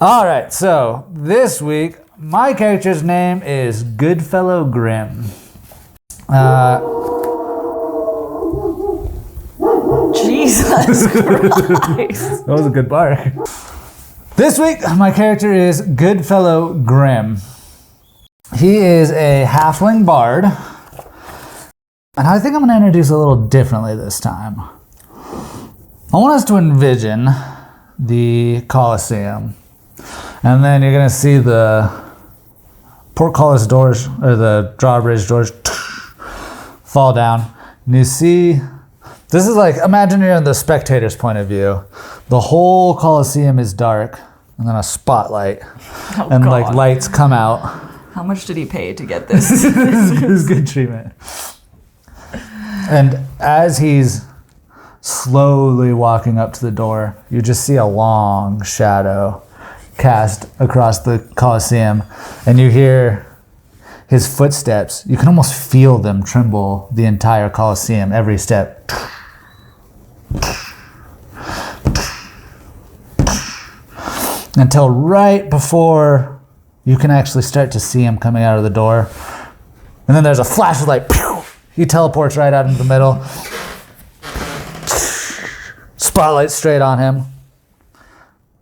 All right, so this week, my character's name is Goodfellow Grim. Jesus Christ. That was a good bark. This week, my character is Goodfellow Grim. He is a halfling bard. And I think I'm going to introduce a little differently this time. I want us to envision the Colosseum. And then you're going to see the portcullis doors, or the drawbridge doors, fall down. And you see, this is like, imagine you're in the spectator's point of view. The whole Colosseum is dark, and then a spotlight. And like lights come out. How much did he pay to get this? This is good treatment. And as he's slowly walking up to the door, you just see a long shadow cast across the Colosseum, and you hear his footsteps. You can almost feel them tremble the entire Colosseum, every step. Until right before you can actually start to see him coming out of the door. And then there's a flash of light. He teleports right out into the middle. Spotlight straight on him.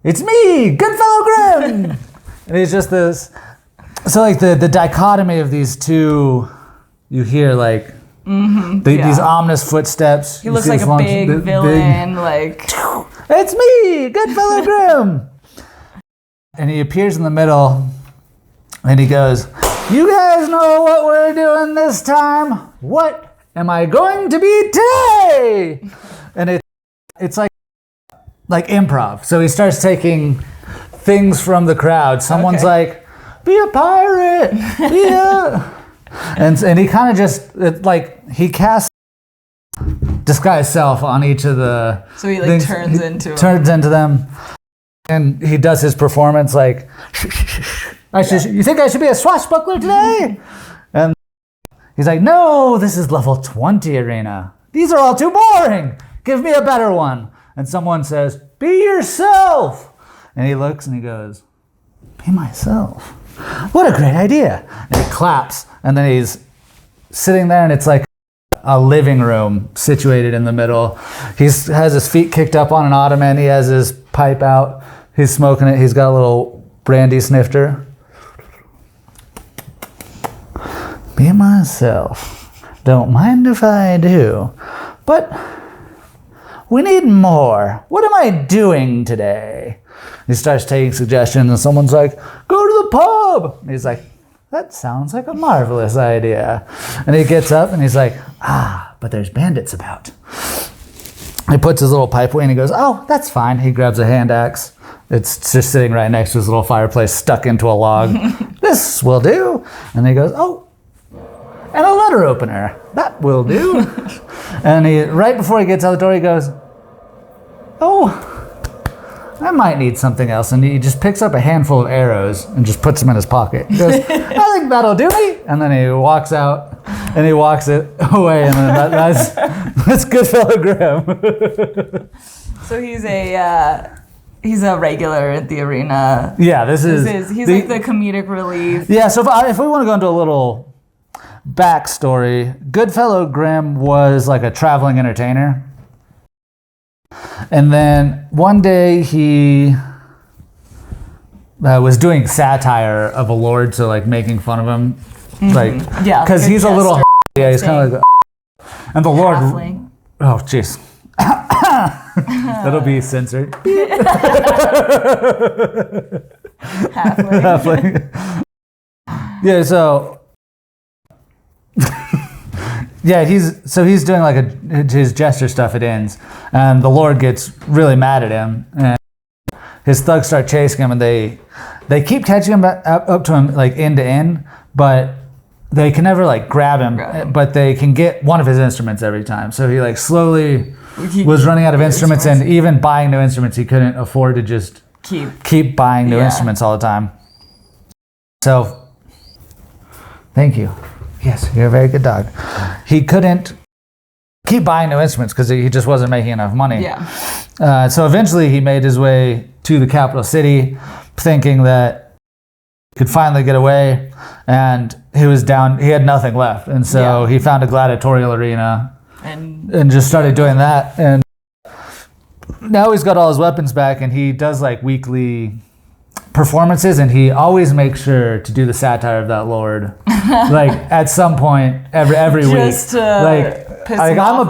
It's me, Goodfellow Grim! And he's just this. So like the dichotomy of these two, you hear like these ominous footsteps. He looks like a big villain. Like, it's me, Goodfellow Grim! And he appears in the middle, and he goes, "You guys know what we're doing this time? What am I going to be today?" And it's like improv. So he starts taking things from the crowd. Someone's like, "Be a pirate, be a..." And he kind of just, he casts disguise self on each of the so he like things. turns into them. And he does his performance like, "You think I should be a swashbuckler today?" And he's like, "No, this is level 20 arena. These are all too boring. Give me a better one." And someone says, "Be yourself." And he looks and he goes, "Be myself. What a great idea." And he claps. And then he's sitting there, and it's like a living room situated in the middle. He has his feet kicked up on an ottoman. He has his pipe out. He's smoking it. He's got a little brandy snifter. "Be myself. Don't mind if I do. But we need more. What am I doing today?" He starts taking suggestions, and someone's like, "Go to the pub." And he's like, "That sounds like a marvelous idea." And he gets up and he's like, "But there's bandits about." He puts his little pipe away and he goes, "Oh, that's fine." He grabs a hand axe. It's just sitting right next to his little fireplace, stuck into a log. "This will do." And he goes, "Oh, and a letter opener. That will do." And right before he gets out the door, he goes, "Oh, I might need something else." And he just picks up a handful of arrows and just puts them in his pocket. He goes, "I think that'll do me." And then he walks out and he walks it away. And then that's Goodfellow Grim. So he's a regular at the arena. Yeah, he's like the comedic relief. Yeah, so if we want to go into a little backstory, Goodfellow Grim was like a traveling entertainer. And then one day he was doing satire of a lord, so like making fun of him. Because he's a little... Yeah, he's kind of like... And the lord... Halfling. Oh, jeez. That'll be censored. Halfling. Yeah, so... Yeah, he's doing like his gesture stuff. It ends, and the Lord gets really mad at him, and his thugs start chasing him, and they keep catching him up to him like end to end, but they can never like grab him. But they can get one of his instruments every time. So he like slowly was running out of instruments, and even buying new instruments, he couldn't afford to just keep buying new instruments all the time. So, thank you. Yes, you're a very good dog. He couldn't keep buying new instruments because he just wasn't making enough money. Yeah. So eventually he made his way to the capital city, thinking that he could finally get away, and he was down. He had nothing left, and so he found a gladiatorial arena and just started doing that. And now he's got all his weapons back, and he does like weekly performances, and he always makes sure to do the satire of that lord, like at some point every week. Just like I'm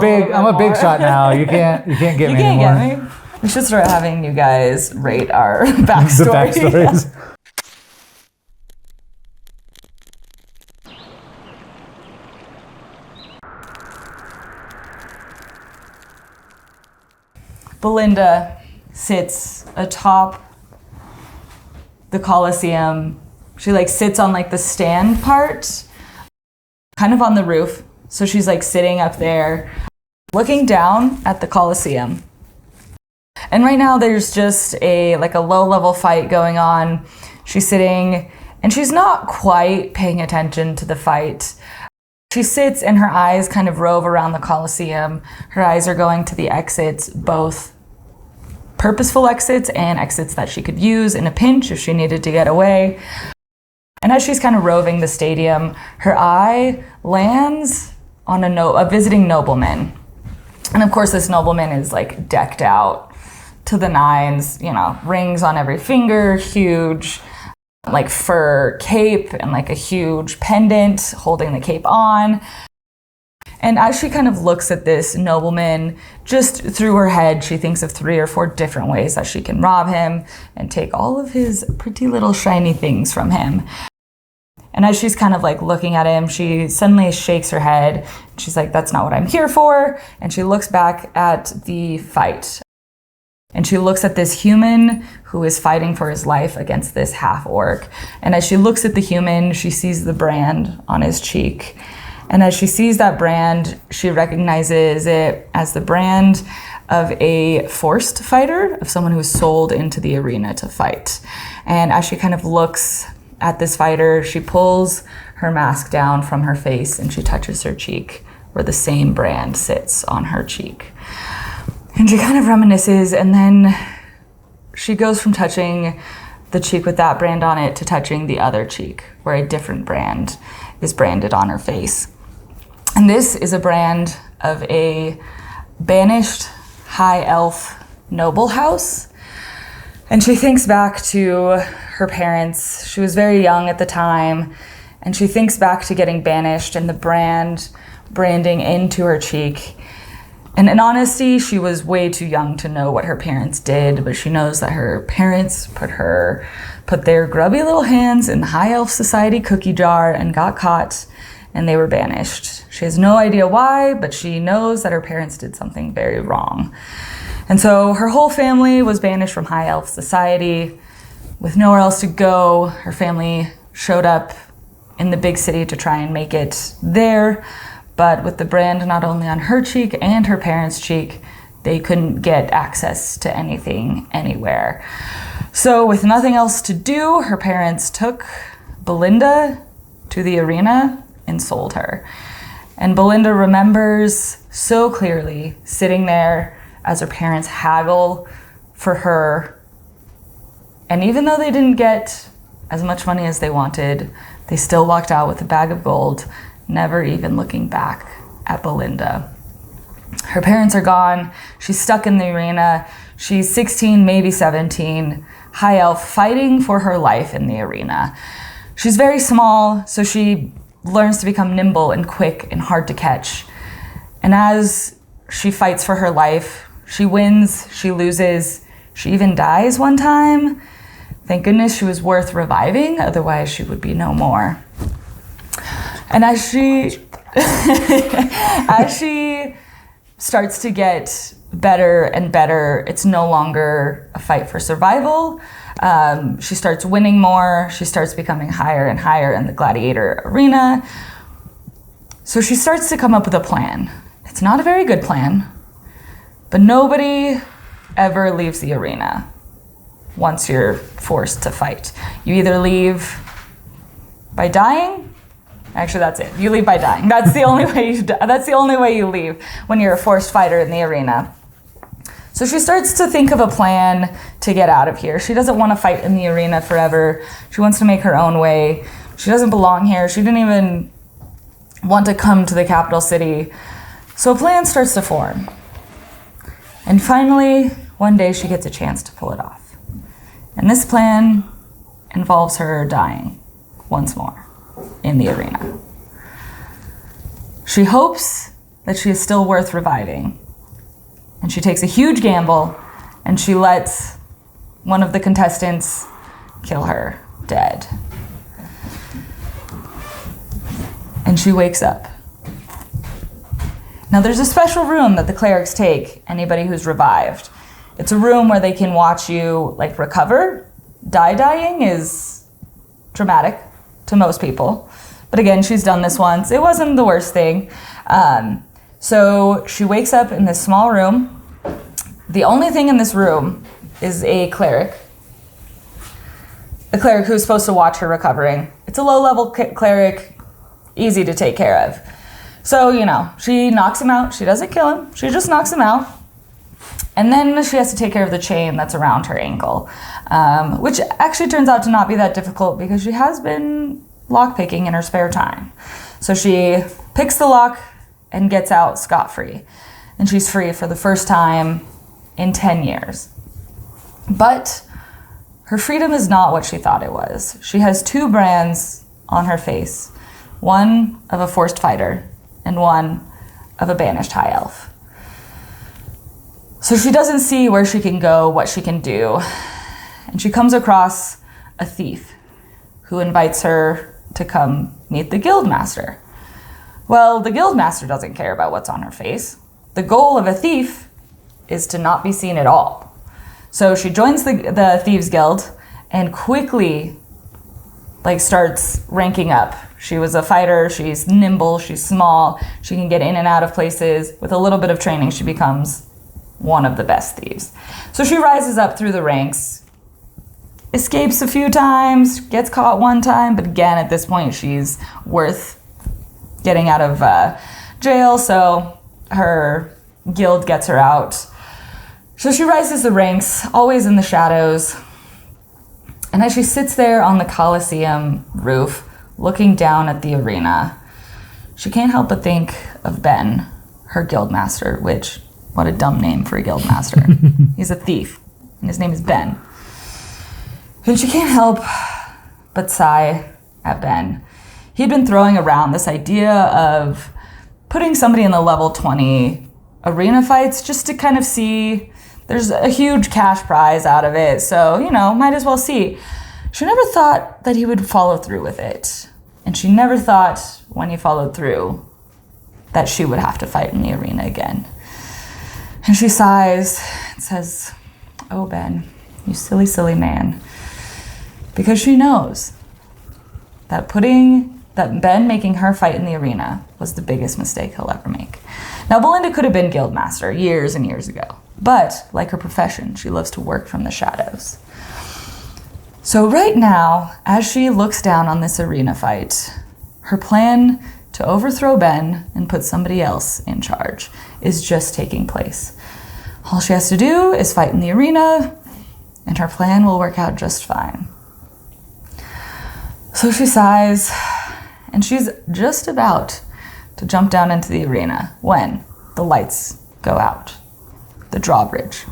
a big shot now. You can't get me anymore. Get me. We should start having you guys rate our backstory. The backstories. Belinda sits atop the Colosseum. She like sits on like the stand part, kind of on the roof. So she's like sitting up there, looking down at the Colosseum. And right now there's just a low-level fight going on. She's sitting and she's not quite paying attention to the fight. She sits and her eyes kind of rove around the Colosseum. Her eyes are going to the exits, both purposeful exits and exits that she could use in a pinch if she needed to get away. And as she's kind of roving the stadium, her eye lands on a visiting nobleman. And of course this nobleman is like decked out to the nines, you know, rings on every finger, huge like fur cape and like a huge pendant holding the cape on. And as she kind of looks at this nobleman, just through her head, she thinks of 3 or 4 different ways that she can rob him and take all of his pretty little shiny things from him. And as she's kind of like looking at him, she suddenly shakes her head. She's like, that's not what I'm here for. And she looks back at the fight. And she looks at this human who is fighting for his life against this half-orc. And as she looks at the human, she sees the brand on his cheek. And as she sees that brand, she recognizes it as the brand of a forced fighter, of someone who's sold into the arena to fight. And as she kind of looks at this fighter, she pulls her mask down from her face and she touches her cheek, where the same brand sits on her cheek. And she kind of reminisces, and then she goes from touching the cheek with that brand on it to touching the other cheek, where a different brand is branded on her face. And this is a brand of a banished high elf noble house. And she thinks back to her parents. She was very young at the time, and she thinks back to getting banished and the branding into her cheek. And in honesty, she was way too young to know what her parents did, but she knows that her parents put their grubby little hands in the high elf society cookie jar and got caught, and they were banished. She has no idea why, but she knows that her parents did something very wrong. And so her whole family was banished from high elf society. With nowhere else to go, her family showed up in the big city to try and make it there. But with the brand not only on her cheek and her parents' cheek, they couldn't get access to anything anywhere. So with nothing else to do, her parents took Belinda to the arena and sold her. And Belinda remembers so clearly sitting there as her parents haggle for her. And even though they didn't get as much money as they wanted, they still walked out with a bag of gold, never even looking back at Belinda. Her parents are gone. She's stuck in the arena. She's 16, maybe 17, high elf, fighting for her life in the arena. She's very small, so she learns to become nimble and quick and hard to catch. And as she fights for her life, she wins, she loses, she even dies one time. Thank goodness she was worth reviving, otherwise she would be no more. And as she starts to get better and better, it's no longer a fight for survival. She starts winning more. She starts becoming higher and higher in the gladiator arena. So she starts to come up with a plan. It's not a very good plan, but nobody ever leaves the arena once you're forced to fight. You either leave by dying. Actually, that's it. You leave by dying. That's the only way you leave when you're a forced fighter in the arena. So So she starts to think of a plan to get out of here. She doesn't want to fight in the arena forever. She wants to make her own way. She doesn't belong here. She didn't even want to come to the capital city. So a plan starts to form. And finally, one day she gets a chance to pull it off. And this plan involves her dying once more in the arena. She hopes that she is still worth reviving. And she takes a huge gamble and she lets one of the contestants kill her dead. And she wakes up. Now there's a special room that the clerics take anybody who's revived. It's a room where they can watch you like recover. Dying is traumatic to most people. But again, she's done this once. It wasn't the worst thing. So she wakes up in this small room. The only thing in this room is a cleric. A cleric who's supposed to watch her recovering. It's a low-level cleric, easy to take care of. So, she knocks him out. She doesn't kill him. She just knocks him out. And then she has to take care of the chain that's around her ankle, which actually turns out to not be that difficult because she has been lockpicking in her spare time. So she picks the lock and gets out scot-free. And she's free for the first time in 10 years. But her freedom is not what she thought it was. She has 2 brands on her face, one of a forced fighter and one of a banished high elf. So she doesn't see where she can go, what she can do. And she comes across a thief who invites her to come meet the guildmaster. Well, the guildmaster doesn't care about what's on her face. The goal of a thief is to not be seen at all. So she joins the Thieves Guild and quickly starts ranking up. She was a fighter, she's nimble, she's small, she can get in and out of places. With a little bit of training, she becomes one of the best thieves. So she rises up through the ranks, escapes a few times, gets caught one time, but again, at this point, she's worth getting out of jail, so her guild gets her out. So she rises the ranks, always in the shadows. And as she sits there on the Coliseum roof, looking down at the arena, she can't help but think of Ben, her guildmaster, which, what a dumb name for a guildmaster. He's a thief, and his name is Ben. And she can't help but sigh at Ben. He'd been throwing around this idea of putting somebody in the level 20 arena fights just to kind of see. There's a huge cash prize out of it, so, might as well see. She never thought that he would follow through with it. And she never thought, when he followed through, that she would have to fight in the arena again. And she sighs and says, "Oh, Ben, you silly, silly man." Because she knows that Ben making her fight in the arena was the biggest mistake he'll ever make. Now, Belinda could have been guildmaster years and years ago. But, like her profession, she loves to work from the shadows. So right now, as she looks down on this arena fight, her plan to overthrow Ben and put somebody else in charge is just taking place. All she has to do is fight in the arena, and her plan will work out just fine. So she sighs, and she's just about to jump down into the arena when the lights go out. The drawbridge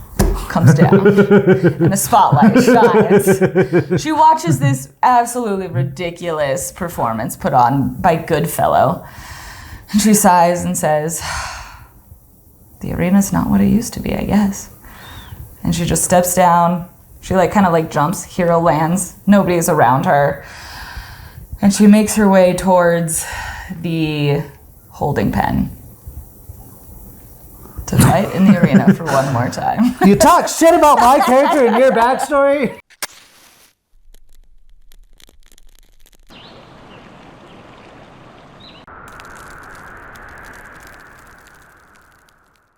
comes down and a spotlight shines. She watches this absolutely ridiculous performance put on by Goodfellow. And she sighs and says, "The arena's not what it used to be, I guess." And she just steps down. She kind of jumps, hero lands. Nobody's around her. And she makes her way towards the holding pen to fight in the arena for one more time. You talk shit about my character in your backstory?